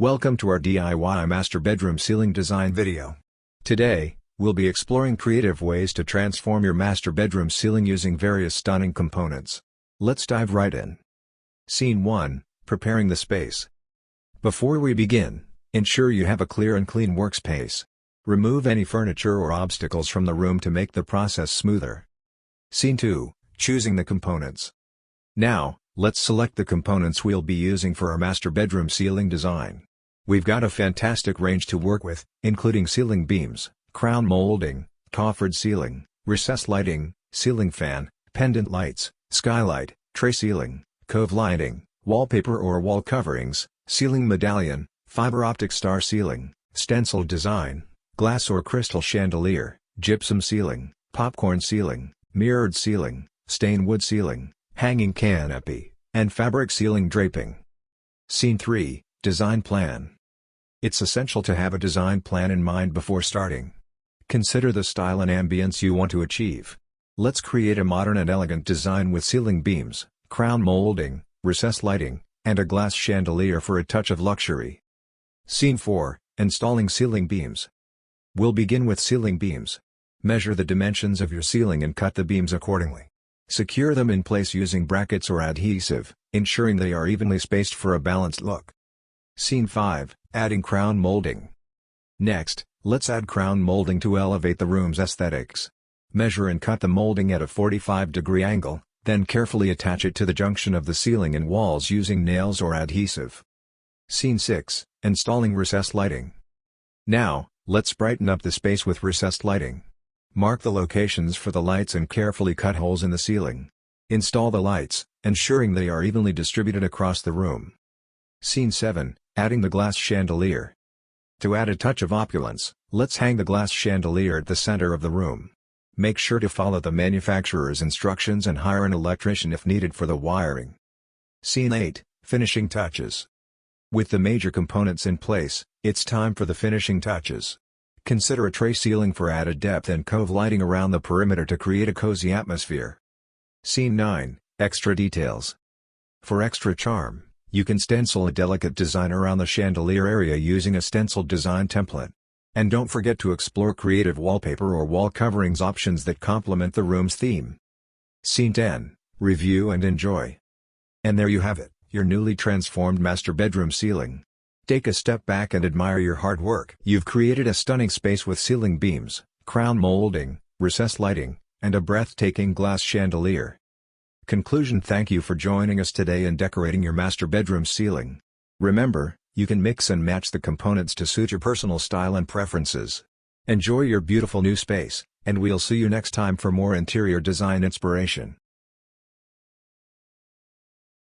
Welcome to our DIY master bedroom ceiling design video. Today, we'll be exploring creative ways to transform your master bedroom ceiling using various stunning components. Let's dive right in. Scene 1, Preparing the space. Before we begin, ensure you have a clear and clean workspace. Remove any furniture or obstacles from the room to make the process smoother. Scene 2, Choosing the components. Now, let's select the components we'll be using for our master bedroom ceiling design. We've got a fantastic range to work with, including ceiling beams, crown molding, coffered ceiling, recessed lighting, ceiling fan, pendant lights, skylight, tray ceiling, cove lighting, wallpaper or wall coverings, ceiling medallion, fiber optic star ceiling, stencil design, glass or crystal chandelier, gypsum ceiling, popcorn ceiling, mirrored ceiling, stained wood ceiling, hanging canopy, and fabric ceiling draping. Scene 3, Design Plan. It's essential to have a design plan in mind before starting. Consider the style and ambience you want to achieve. Let's create a modern and elegant design with ceiling beams, crown molding, recessed lighting, and a glass chandelier for a touch of luxury. Scene 4, Installing ceiling beams. We'll begin with ceiling beams. Measure the dimensions of your ceiling and cut the beams accordingly. Secure them in place using brackets or adhesive, ensuring they are evenly spaced for a balanced look. Scene 5, Adding crown molding. Next, let's add crown molding to elevate the room's aesthetics. Measure and cut the molding at a 45-degree angle, then carefully attach it to the junction of the ceiling and walls using nails or adhesive. Scene 6, Installing recessed lighting. Now, let's brighten up the space with recessed lighting. Mark the locations for the lights and carefully cut holes in the ceiling. Install the lights, ensuring they are evenly distributed across the room. Scene 7, Adding the glass chandelier. To add a touch of opulence, let's hang the glass chandelier at the center of the room. Make sure to follow the manufacturer's instructions and hire an electrician if needed for the wiring. Scene 8, Finishing touches. With the major components in place, it's time for the finishing touches. Consider a tray ceiling for added depth and cove lighting around the perimeter to create a cozy atmosphere. Scene 9, Extra details. For extra charm, you can stencil a delicate design around the chandelier area using a stenciled design template. And don't forget to explore creative wallpaper or wall coverings options that complement the room's theme. Scene 10, Review and enjoy. And there you have it, your newly transformed master bedroom ceiling. Take a step back and admire your hard work. You've created a stunning space with ceiling beams, crown molding, recessed lighting, and a breathtaking glass chandelier. Conclusion: thank you for joining us today and decorating your master bedroom ceiling. Remember, you can mix and match the components to suit your personal style and preferences. Enjoy your beautiful new space, and we'll see you next time for more interior design inspiration.